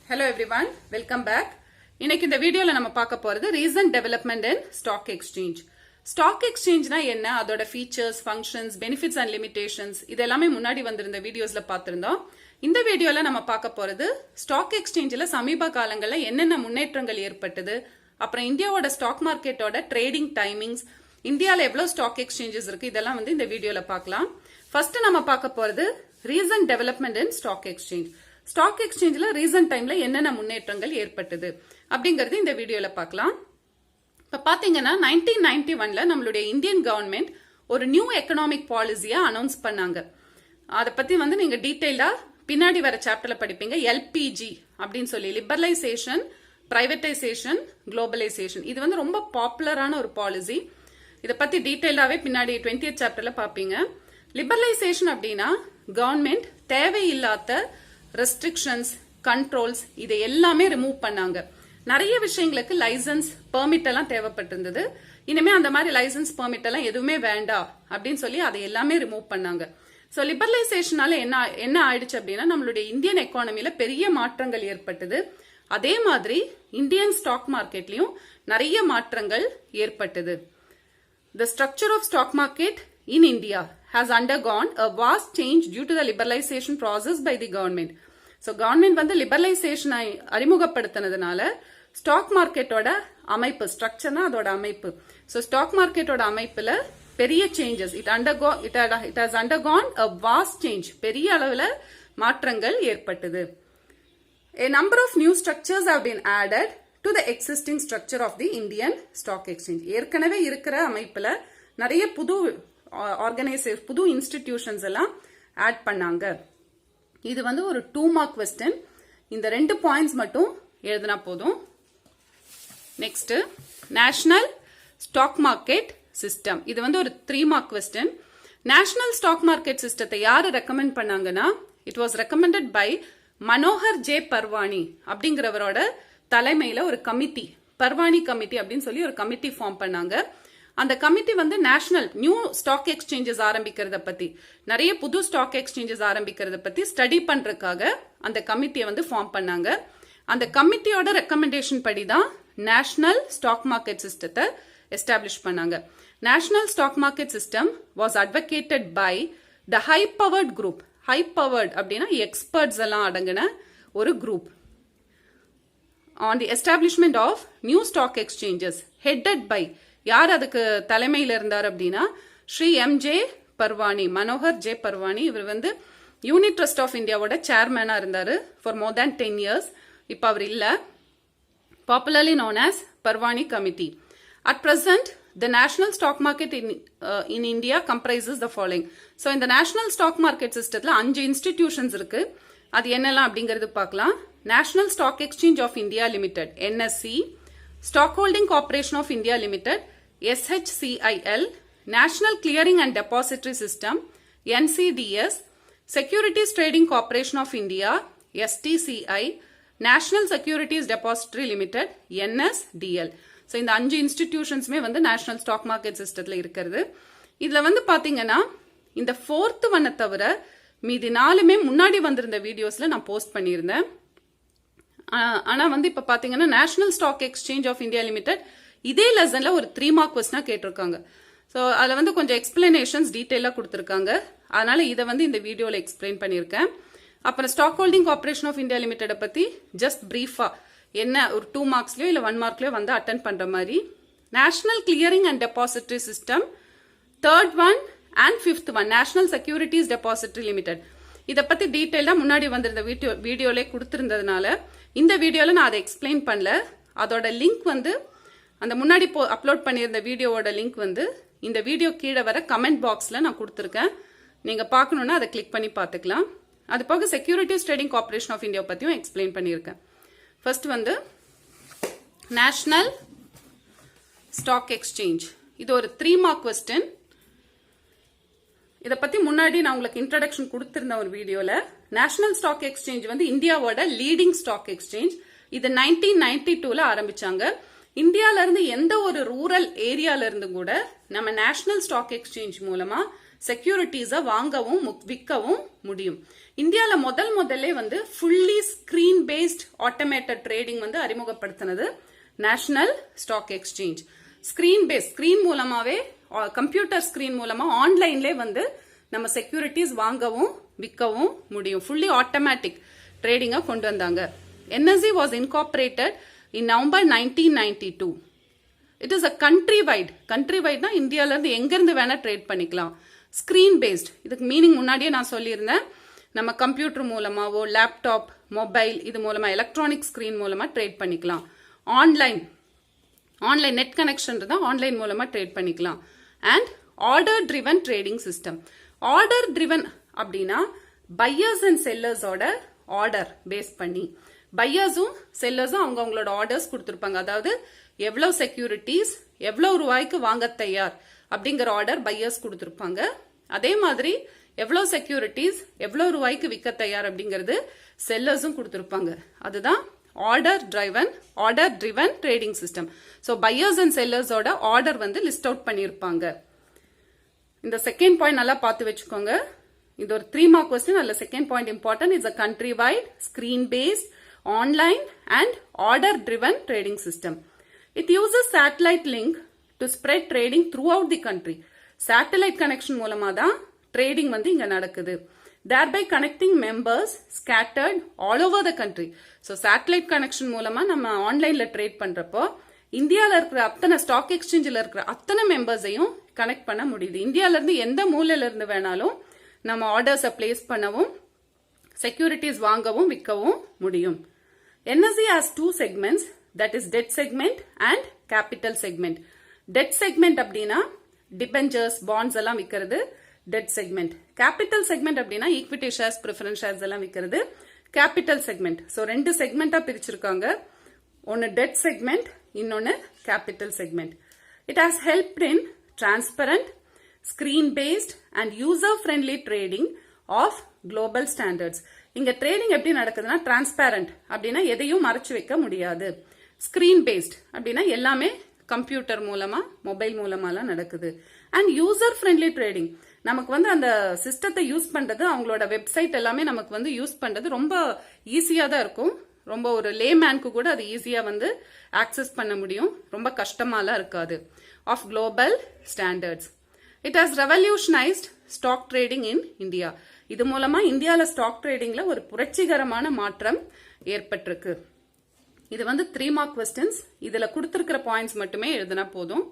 Hello everyone, welcome back. இன்னைக்கு இந்த வீடியோல நம்ம பார்க்க போறது recent development in stock exchange. Stock exchange னா என்ன, அதோட features, functions, benefits and limitations இதெல்லாமே முன்னாடி வந்திருந்த வீடியோஸ்ல பார்த்திருந்தோம். இந்த வீடியோல நம்ம பார்க்க போறது stock exchangeல சமீப காலங்கள்ல என்னென்ன முன்னேற்றங்கள் ஏற்பட்டது, அப்புறம் இந்தியாவோட ஸ்டாக் மார்க்கெட்டோட ட்ரேடிங் டைமிங்ஸ், இந்தியால எவ்வளவு ஸ்டாக் எக்ஸ்சேஞ்சஸ் இருக்கு இதெல்லாம் வந்து இந்த வீடியோல பார்க்கலாம். ஃபர்ஸ்ட் நம்ம பார்க்க போறது recent development in stock exchange. Stock எக்ஸ்சேஞ்சில் ரீசன்ட் டைம்ல என்னென்ன முன்னேற்றங்கள் ஏற்பட்டது அப்படிங்கறது இந்த வீடியோல பார்க்கலாம். இப்ப பாத்தீங்கன்னா 1991ல நம்மளுடைய இந்தியன் கவர்மெண்ட் ஒரு நியூ எக்கனாமிக் பாலிசியா அனௌன்ஸ் பண்ணாங்க. அதை பத்தி வந்து நீங்க டீடைலா பின்னாடி வர சாப்டர்ல படிப்பீங்க. எல்பிஜி அப்படின்னு சொல்லி லிபரலைசேஷன், பிரைவேடைசேஷன், குளோபலைசேஷன். இது வந்து ரொம்ப பாப்புலரான ஒரு பாலிசி. இதை பத்தி டீடைலாவே பின்னாடி 20th சாப்டர்ல பாப்பீங்க. லிபரலைசேஷன் அப்படின்னா கவர்மெண்ட் தேவையில்லாத ரெஸ்ட்ரிக்ஷன்ஸ், கண்ட்ரோல்ஸ் இதை எல்லாமே ரிமூவ் பண்ணாங்க. நிறைய விஷயங்களுக்கு லைசன்ஸ், பெர்மிட் எல்லாம் தேவைப்பட்டிருந்தது. இனிமே அந்த மாதிரி லைசன்ஸ், பெர்மிட் எல்லாம் எதுவுமே வேண்டாம் அப்படின்னு சொல்லி அதை எல்லாமே ரிமூவ் பண்ணாங்க. ஸோ லிபரலைசேஷனால என்ன ஆயிடுச்சு அப்படின்னா நம்மளுடைய இந்தியன் எக்கானமில பெரிய மாற்றங்கள் ஏற்பட்டது. அதே மாதிரி இந்தியன் ஸ்டாக் மார்க்கெட்லயும் நிறைய மாற்றங்கள் ஏற்பட்டது. The structure of stock market in India has undergone a vast change due to the liberalization process by the government. So government வந்து liberalization அறிமுகப்படுத்தினதுனால ஸ்டாக் மார்க்கெட்டோட அமைப்பு, ஸ்ட்ரக்சர்னா அதோட அமைப்பு. So ஸ்டாக் மார்க்கெட்டோட அமைப்புல பெரிய changes, it has undergone a vast change, பெரிய அளவுல மாற்றங்கள் ஏற்பட்டது. A number of new structures have been added to the existing structure of the Indian stock exchange. ஏற்கனவே இருக்கிற அமைப்புல நிறைய புது ஆர்கனைசேஷன், புது இன்ஸ்டிடியூஷன்ஸ் எல்லாம் ஆட் பண்ணாங்க. இது வந்து ஒரு 2 மார்க் கொஸ்டின். இந்த 2 பாயிண்ட்ஸ் மட்டும் எழுதினா போதும். Next national stock market system. இது வந்து ஒரு 3 mark question. National stock market சிஸ்டத்தை யாரு ரெக்கமெண்ட் பண்ணாங்கன்னா, it was recommended by Manohar J Pherwani அப்படிங்கிறவரோட தலைமையில ஒரு கமிட்டி, பர்வானி கமிட்டி அப்படின்னு சொல்லி ஒரு கமிட்டி ஃபார்ம் பண்ணாங்க. அந்த கமிட்டி வந்து நேஷனல் நியூ ஸ்டாக் எக்ஸ்சேஞ்சஸ் ஆரம்பிக்கிறத பத்தி, நிறைய புது ஸ்டாக் எக்ஸ்சேஞ்சஸ் ஆரம்பிக்கிறத பத்தி ஸ்டடி பண்றதுக்காக அந்த கமிட்டியை வந்து ஃபார்ம் பண்ணாங்க. அந்த கமிட்டியோட ரெக்கமெண்டேஷன் படி தான் நேஷனல் ஸ்டாக் மார்க்கெட் சிஸ்டத்தை எஸ்டாப்ளிஷ் பண்ணாங்க. National stock market system was advocated by the high powered group. High powered அப்படின்னா எக்ஸ்பர்ட்ஸ் எல்லாம் அடங்கின ஒரு group. On the establishment of new stock exchanges headed by, யார் அதுக்கு தலைமையில் இருந்தார் அப்படின்னா ஸ்ரீ எம்.ஜே. பர்வானி, மனோகர் ஜே பர்வானி. இவர் வந்து யூனிட் ட்ரஸ்ட் ஆஃப் இந்தியாவோட சேர்மேனா இருந்தாரு ஃபார் மோர் தேன் 10 years. இப்போ அவர் இல்ல. Popularly known as Pherwani committee. At present the national stock market in India comprises the following. So இந்த national stock market systemல 5 institutions இருக்கு. அது என்னெல்லாம் அப்படிங்கிறது பார்க்கலாம். National Stock Exchange of India Limited, NSE, Stock Holding Corporation of India Limited, SHCIL, National Clearing and Depository System, NCDS, Securities Trading Corporation of India, STCI, National Securities Depository Limited, NSDL. So இந்த 5 இன்ஸ்டிடியூஷன்ஸ்மே வந்து national stock market சிஸ்டத்துல இருக்கிறது. இதுல வந்து பாத்தீங்கன்னா இந்த 4th ஒன்னை தவிர மீதி 4மே முன்னாடி வந்திருந்த வீடியோஸ்ல நான் போஸ்ட் பண்ணியிருந்தேன். ஆனா வந்து இப்ப பாத்தீங்கன்னா national stock exchange of India limited இதே லெசன்ல ஒரு 3 மார்க் கொஸ்டினா கேட்டிருக்காங்க. ஸோ அதுல வந்து கொஞ்சம் எக்ஸ்பிளனேஷன்ஸ் டீடைலா கொடுத்திருக்காங்க. அதனால இதை வந்து இந்த வீடியோல எக்ஸ்பிளைன் பண்ணியிருக்கேன். அப்புறம் stock holding corporation of India limited பத்தி ஜஸ்ட் பிரீஃபா என்ன ஒரு 2 மார்க்ஸ்லயோ இல்ல 1 மார்க்லயோ வந்து அட்டென்ட் பண்ற மாதிரி. National clearing and depository system 3rd one and 5th one national securities depository limited. இதை பத்தி டீடைலா முன்னாடி வந்திருந்த வீடியோல கொடுத்திருந்ததுனால இந்த வீடியோல நான் அதை எக்ஸ்பிளைன் பண்ணல. அதோட லிங்க் வந்து அந்த முன்னாடி அப்லோட் பண்ணியிருந்த வீடியோவோட லிங்க் வந்து இந்த வீடியோ கீழே வர கமெண்ட் பாக்ஸ்ல நான் கொடுத்துருக்கேன். நீங்க பார்க்கணும்னா அதை கிளிக் பண்ணி பார்த்துக்கலாம். அது போக securities trading corporation of India பத்தியும் எக்ஸ்பிளைன் பண்ணியிருக்கேன். ஃபர்ஸ்ட் வந்து நேஷனல் ஸ்டாக் எக்ஸ்சேஞ்ச். இது ஒரு 3 மார்க் கொஸ்டின். இதை பத்தி முன்னாடி நான் உங்களுக்கு இன்ட்ரடக்ஷன் கொடுத்திருந்த ஒரு வீடியோல. நேஷனல் ஸ்டாக் எக்ஸ்சேஞ்ச் வந்து இந்தியாவோட லீடிங் ஸ்டாக் எக்ஸ்சேஞ்ச். இது 1992ல ஆரம்பிச்சாங்க. இந்தியால இருந்து எந்த ஒரு ரூரல் ஏரியால இருந்து கூட நம்ம நேஷனல் ஸ்டாக் எக்ஸ்சேஞ்ச் மூலமா செக்யூரிட்டிஸை வாங்கவும் விற்கவும் முடியும். இந்தியால முதல்ல வந்து fully screen based based automated trading வந்து அறிமுகப்படுத்தினது national stock exchange. Screen based, screen மூலமாவே கம்ப்யூட்டர் ஸ்கிரீன் மூலமா ஆன்லைன்லேயே வந்து நம்ம செக்யூரிட்டிஸ் வாங்கவும் விற்கவும் முடியும். ஃபுல்லி ஆட்டோமேட்டிக் ட்ரேடிங்கை கொண்டு வந்தாங்க. NSE was incorporated in November 1992. It is a countrywide இந்தியால இருந்து எங்க இருந்து வேணா ட்ரேட் பண்ணிக்கலாம். ஸ்கிரீன் பேஸ்ட், இதுக்கு மீனிங் முன்னாடியே நான் சொல்லியிருந்தேன். நம்ம கம்ப்யூட்டர் மூலமாவோ லேப்டாப் மொபைல் இது மூலமா எலக்ட்ரானிக் ஸ்கிரீன் மூலமா ட்ரேட் பண்ணிக்கலாம். ஆன்லைன் நெட் கனெக்ஷன் இருந்தா ஆன்லைன் மூலமா ட்ரேட் பண்ணிக்கலாம். And order driven trading system. Order driven அப்படின்னா பையர்ஸ் அண்ட் செல்லர்ஸோட ஆர்டர் பேஸ் பண்ணி பையர்ஸும் செல்லர்ஸும் அவங்களோட ஆர்டர்ஸ் கொடுத்துருப்பாங்க. அதாவது எவ்வளவு செக்யூரிட்டிஸ் எவ்வளவு ரூபாய்க்கு வாங்க தயார் அப்படிங்கிற ஆர்டர் பையர்ஸ் கொடுத்துருப்பாங்க. அதே மாதிரி எவ்வளவு செக்யூரிட்டிஸ் எவ்வளவு ரூபாய்க்கு விற்க தயார் அப்படிங்கிறது செல்லர்ஸும் கொடுத்துருப்பாங்க. அதுதான் order driven trading system. So buyers and செல்லர்ஸோட ஆர்டர் வந்து லிஸ்ட் அவுட் பண்ணியிருப்பாங்க. இந்த செகண்ட் பாயிண்ட் நல்லா பார்த்து வச்சுக்கோங்க. இது ஒரு 3 mark question. அதுல second point important. It's a countrywide, screen based, online and order driven trading system. It uses satellite link to spread trading throughout the country. Satellite connection மூலமா தான் trading வந்து இங்க நடக்குது. Thereby connecting members scattered all over the country. So satellite connection மூலமா நம்ம ஆன்லைன்ல trade பண்றப்போ இந்தியால இருக்கிற அத்தனை ஸ்டாக் எக்ஸ்சேஞ்சில் இருக்கிற அத்தனை மெம்பர்ஸையும் கனெக்ட் பண்ண முடியுது. இந்தியால இருந்து எந்த மூலையில இருந்து வேணாலும் நம்ம ஆர்டர்ஸை பிளேஸ் பண்ணவும் செக்யூரிட்டிஸ் வாங்கவும் விற்கவும் முடியும். NSE has 2 segments, that is debt segment and capital segment. Debt segment அப்படின்னா டிபெஞ்சர்ஸ் பாண்ட்ஸ் எல்லாம் விற்கிறது debt segment. Capital segment அப்படின்னா ஈக்விட்டி ஷேர்ஸ் ப்ரிஃபரன்ஸ் ஷேர்ஸ் எல்லாம் விற்கிறது capital segment. ஸோ 2 செக்மெண்டா பிரிச்சிருக்காங்க. ஒன்னு debt segment, இன்னொன்னு capital segment. It has helped in transparent, screen-based and user-friendly trading of global standards. இங்க ட்ரேடிங் எப்படி நடக்குதுன்னா டிரான்ஸ்பேரண்ட் அப்படின்னா எதையும் மறைச்சு வைக்க முடியாது. ஸ்கிரீன் பேஸ்ட் அப்படின்னா எல்லாமே கம்ப்யூட்டர் மூலமா மொபைல் மூலமாலாம் நடக்குது. அண்ட் யூசர் ஃப்ரெண்ட்லி ட்ரேடிங், நமக்கு வந்து அந்த சிஸ்டத்தை யூஸ் பண்றது அவங்களோட வெப்சைட் எல்லாமே நமக்கு வந்து யூஸ் பண்றது ரொம்ப ஈஸியா தான் இருக்கும். ரொம்ப ஒரு லேமேனுக்கு கூட அது ஈஸியா வந்து ஆக்சஸ் பண்ண முடியும். ரொம்ப கஷ்டமாலாம் இருக்காது. Of global standards. It has revolutionized stock trading in India. இது மூலமா இந்தியால ஸ்டாக் ட்ரேடிங்ல ஒரு புரட்சிகரமான மாற்றம் ஏற்பட்டிருக்கு. இது வந்து 3 mark questions. இதுல கொடுத்திருக்கிற பாயிண்ட்ஸ் மட்டுமே எழுதினா போதும்.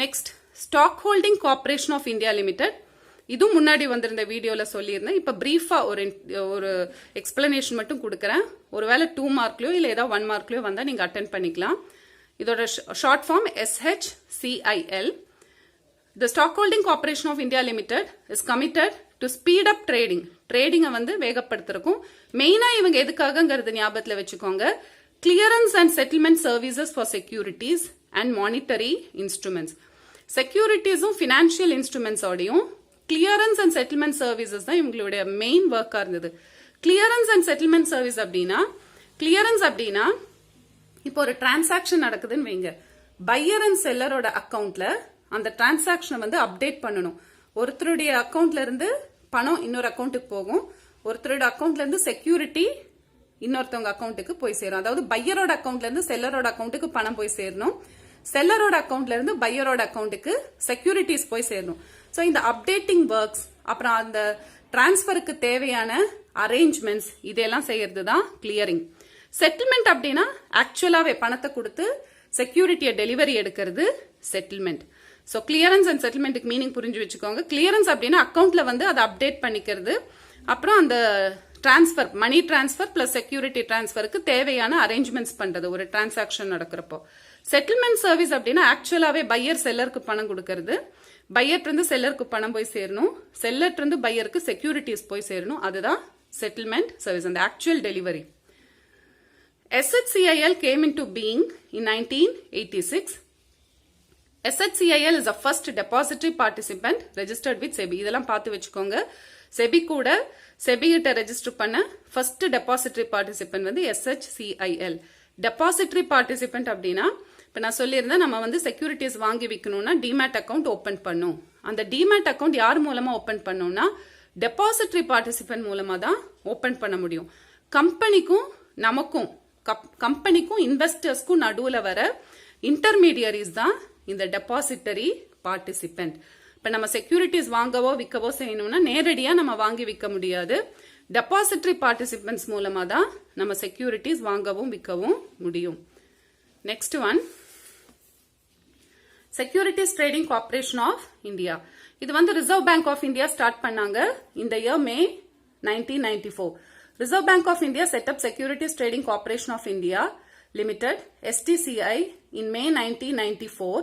Next, stock holding corporation of India limited. இது முன்னாடி வந்திருந்த வீடியோல சொல்லியிருந்தேன். இப்ப பிரீஃபா ஒரு எக்ஸ்பிளனேஷன் மட்டும் கொடுக்கறேன். ஒருவேளை 2 markலயோ இல்ல ஏதாவது 1 markலயோ வந்தா நீங்க அட்டென்ட் பண்ணிக்கலாம். இதோட short form SHCIL. The Stock Holding Corporation of India Limited is committed to speed up trading. ட்ரேடிங்கை வந்து வேகப்படுத்திருக்கும். மெயினா இவங்க எதுக்காகங்கிறது ஞாபகத்தில் வச்சுக்கோங்க. Clearance and settlement services for securities and monetary instruments. செக்யூரிட்டிஸும் ஃபினான்ஷியல் இன்ஸ்ட்ருமெண்ட்ஸோடையும் கிளியரன்ஸ் அண்ட் செட்டில்மெண்ட் சர்வீசஸ் தான் இவங்களுடைய மெயின் ஒர்க்கா இருந்தது. கிளியரன்ஸ் அண்ட் செட்டில்மெண்ட் சர்வீஸ் அப்படின்னா இப்போ ஒரு டிரான்சாக்ஷன் நடக்குதுன்னு வைங்க. பையர் அண்ட் செல்லரோட அக்கவுண்ட்ல அந்த டிரான்சாக்ஷனை வந்து அப்டேட் பண்ணணும். ஒருத்தருடைய அக்கவுண்ட்ல இருந்து பணம் இன்னொரு அக்கௌண்ட்டுக்கு போகும். ஒருத்தரோட அக்கவுண்ட்ல இருந்து செக்யூரிட்டி இன்னொருத்தவங்க அக்கௌண்ட்டுக்கு போய் சேரும். அதாவது பையரோட அக்கவுண்ட்ல இருந்து செல்லரோட அக்கௌண்ட்டுக்கு பணம் போய் சேரணும். செல்லரோட அக்கவுண்ட்ல இருந்து பையரோட அக்கௌண்ட்டுக்கு செக்யூரிட்டிஸ் போய் சேரணும். ஸோ இந்த அப்டேட்டிங் ஒர்க்ஸ், அப்புறம் அந்த டிரான்ஸ்பருக்கு தேவையான அரேஞ்ச்மெண்ட்ஸ் இதெல்லாம் செய்யறது தான் கிளியரிங். செட்டில்மெண்ட் அப்படின்னா ஆக்சுவலாவே பணத்தை கொடுத்து செக்யூரிட்டியை டெலிவரி எடுக்கிறது செட்டில்மெண்ட். ஸோ கிளியரன்ஸ் அண்ட் செட்டில்மெண்ட்டுக்கு மீனிங் புரிஞ்சு வச்சுக்கோங்க. கிளியரன்ஸ் அப்படின்னா அக்கௌண்ட்ல வந்து அதை அப்டேட் பண்ணிக்கிறது, அப்புறம் அந்த transfer money transfer plus security டிரான்ஸ்பருக்கு தேவையான அரேஞ்ச்மெண்ட்ஸ் பண்றது ஒரு டிரான்சாக்ஷன் நடக்கிறப்போ. செட்டில்மெண்ட் சர்வீஸ் அப்படின்னா ஆக்சுவலாவே பையர் செல்லருக்கு பணம் கொடுக்கறது, பையர்ட் இருந்து செல்லருக்கு பணம் போய் சேரணும், செல்லர்ட் இருந்து பையருக்கு செக்யூரிட்டிஸ் போய் சேரணும். அதுதான் செட்டில்மெண்ட் சர்வீஸ், அந்த actual delivery. SHCIL came into being in 1986. SHCIL is the first depository participant registered with SEBI. இதெல்லாம் பார்த்து வச்சுக்கோங்க. SEBI கூட SEBI கிட்ட ரெஜிஸ்டர் பண்ண ஃபர்ஸ்ட் டெபாசிட்டரி பார்ட்டிசிபென்ட் வந்து SHCIL. டெபாசிட்டரி பார்ட்டிசிபென்ட் அப்படின்னா இப்போ நான் சொல்லியிருந்தேன், நம்ம வந்து செக்யூரிட்டிஸ் வாங்கி விற்கணும்னா டிமேட் அக்கௌண்ட் ஓப்பன் பண்ணும். அந்த டிமேட் அக்கௌண்ட் யார் மூலமா ஓப்பன் பண்ணோம்னா டெபாசிட்டரி பார்ட்டிசிபென்ட் மூலமா தான் ஓப்பன் பண்ண முடியும். கம்பெனிக்கும் நமக்கும் கம்பெனிக்கும் இன்வெஸ்டர்ஸ்க்கும் நடுவுல வர இன்டர்மீடியரிஸ் தான் இந்த டெபாசிட்டரி பார்ட்டிசிபென்ட். இப்ப நம்ம செக்யூரிட்டிஸ் வாங்கவோ விற்கவோ செய்யணும்னா நேரடியா நம்ம வாங்கி விற்க முடியாது. டெபாசிட்டரி பார்ட்டிசிபென்ட்ஸ் மூலமா தான் நம்ம செக்யூரிட்டிஸ் வாங்கவும் விற்கவும் முடியும். Next one, securities trading corporation of India. இது வந்து reserve bank of India start பண்ணாங்க இந்த year May 1994. Reserve Bank of India set up Securities Trading Corporation of India Limited (STCI) in May 1994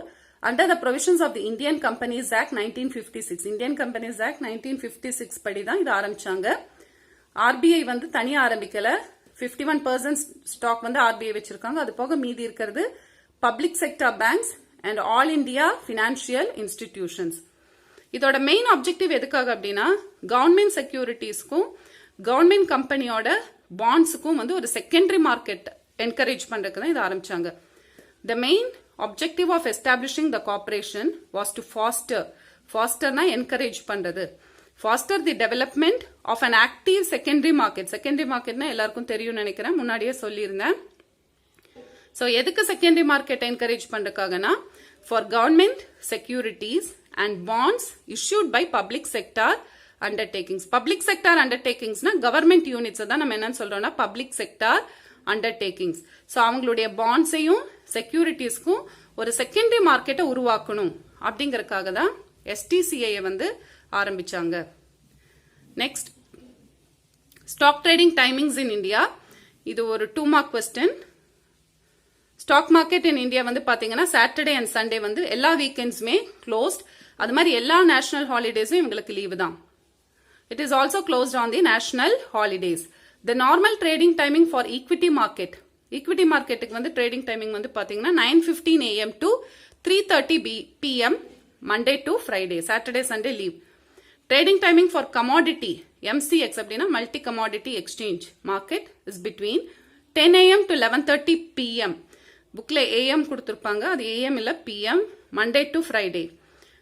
under the provisions of the Indian Companies Act 1956. Indian Companies Act 1956 படி தான் இது ஆரம்பிச்சாங்க. RBI வந்து தனியா ஆரம்பிக்கல. 51% stock வந்து RBI வச்சிருக்காங்க. அது போக மீதி இருக்கிறது public sector banks and all India financial institutions. இதோட மெயின் ஆப்ஜெக்டிவ் எதுக்காக அப்படின்னா கவர்மெண்ட் செக்யூரிட்டிஸ்க்கும் கவர்மெண்ட் கம்பெனியோட பாண்ட்ஸுக்கும் வந்து ஒரு செகண்டரி மார்க்கெட் என்கரேஜ் பண்றதுக்கு தான் இது ஆரம்பிச்சாங்க. The main objective of establishing the corporation was to fosterனா encourage பண்றது, foster the development of an active secondary market. Secondary marketனா எல்லாருக்கும் தெரியும் நினைக்கிறேன், முன்னாடியே சொல்லியிருந்தேன். So எதுக்கு secondary market encourage பண்றதுக்காகனா for government securities and bonds issued by public sector undertakings. Public sector undertakings na government units தான் நம்ம என்ன சொல்றோம்னா public sector undertakings. So அவங்களுடைய bondsையும் செக்யூரிட்டிஸ்க்கும் ஒரு செகண்டரி மார்க்கெட்டை உருவாக்கணும் அப்படிங்கறதுக்காக தான் STCI வந்து ஆரம்பிச்சாங்க. Next, stock trading timings in India. இது ஒரு 2 mark question. Stock market in India வந்து பாத்தீங்கன்னா சாட்டர்டே அண்ட் சண்டே வந்து எல்லா வீக்கெண்ட்ஸுமே க்ளோஸ்ட். அது மாதிரி எல்லா நேஷனல் ஹாலிடேஸும் இவங்களுக்கு லீவு தான். It is also closed on the national holidays. The normal trading timing for equity market. Equity marketக்கு வந்து trading timing வந்து பாத்தீங்கன்னா 9:15 AM to 3:30 PM Monday to Friday. Saturday, Sunday leave. Trading timing for commodity MCX அப்படின்னா multi commodity exchange market is between 10 AM to 11:30 PM. புக்ல AM கொடுத்திருப்பாங்க, அது AM இல்ல PM, Monday to Friday.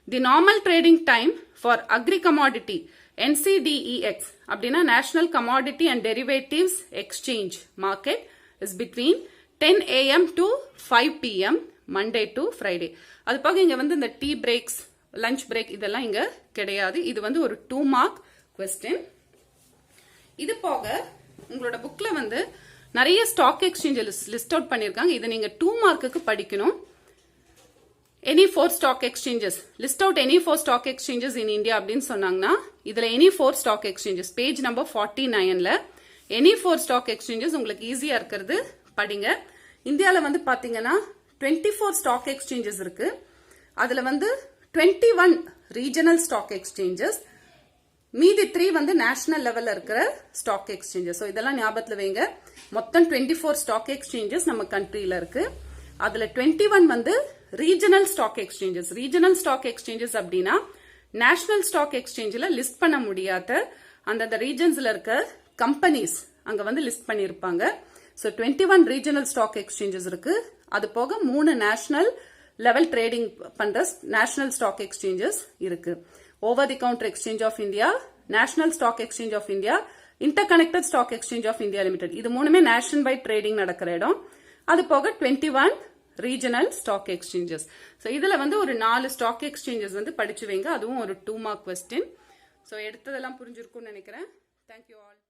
The normal trading time for agri commodity NCDEX அப்படின்னா National Commodity and Derivatives Exchange Market is between 10 AM to 5 PM Monday to Friday. அது போக இங்க வந்து இந்த டீ பிரேக்ஸ், லஞ்ச் பிரேக் இதெல்லாம் இங்க கிடையாது. இது வந்து ஒரு 2 மார்க் கொஸ்டின். இது போக உங்களோட புக்ல வந்து நிறைய ஸ்டாக் எக்ஸ்சேஞ்சஸ் லிஸ்ட் அவுட் பண்ணிருக்காங்க. இதை நீங்க 2 மார்க்குக்கு படிக்கணும். Any 4 stock exchanges. List out any 4 stock exchanges in India அப்படின்னு சொன்னாங்கன்னா இதுல any 4 stock exchanges page number 49ல any 4 stock exchanges உங்களுக்கு ஈஸியா இருக்கிறது படிங்க. இந்தியால வந்து பாத்தீங்கன்னா 24 stock exchanges இருக்கு. அதுல வந்து 21 regional stock exchanges, மீதி 3 வந்து நேஷனல் லெவல்ல இருக்கிற ஸ்டாக் எக்ஸ்சேஞ்சஸ். ஸோ இதெல்லாம் ஞாபகத்துல வைங்க. மொத்தம் 24 ஸ்டாக் எக்ஸ்சேஞ்சஸ் நம்ம கண்ட்ரியில இருக்கு. அதுல 21 வந்து regional stock exchanges. Regional stock exchanges அப்படின்னா நேஷனல் ஸ்டாக் எக்ஸ்சேஞ்சில் லிஸ்ட் பண்ண முடியாத அந்தந்த ரீஜன்ஸ்ல இருக்க கம்பெனிஸ் அங்க வந்து லிஸ்ட் பண்ணியிருப்பாங்க. ஸோ 21 ரீஜனல் ஸ்டாக் எக்ஸ்சேஞ்சஸ் இருக்கு. அது போக 3 நேஷனல் லெவல் ட்ரேடிங் பண்ற நேஷனல் ஸ்டாக் எக்ஸ்சேஞ்சஸ் இருக்கு. Over the counter exchange of India, national stock exchange of India, inter connected stock exchange of India limited. இது மூணுமே நேஷனல் வைட் ட்ரேடிங் நடக்கிற இடம். அது போக 21 ரீஜனல் ஸ்டாக் எக்ஸ்சேஞ்சஸ். ஸோ இதுல வந்து ஒரு 4 ஸ்டாக் எக்ஸ்சேஞ்சஸ் வந்து படிச்சு வைங்க. அதுவும் ஒரு 2 மார்க் கொஸ்டின். ஸோ எடுத்ததெல்லாம் புரிஞ்சிருக்கும்னு நினைக்கிறேன். Thank you all.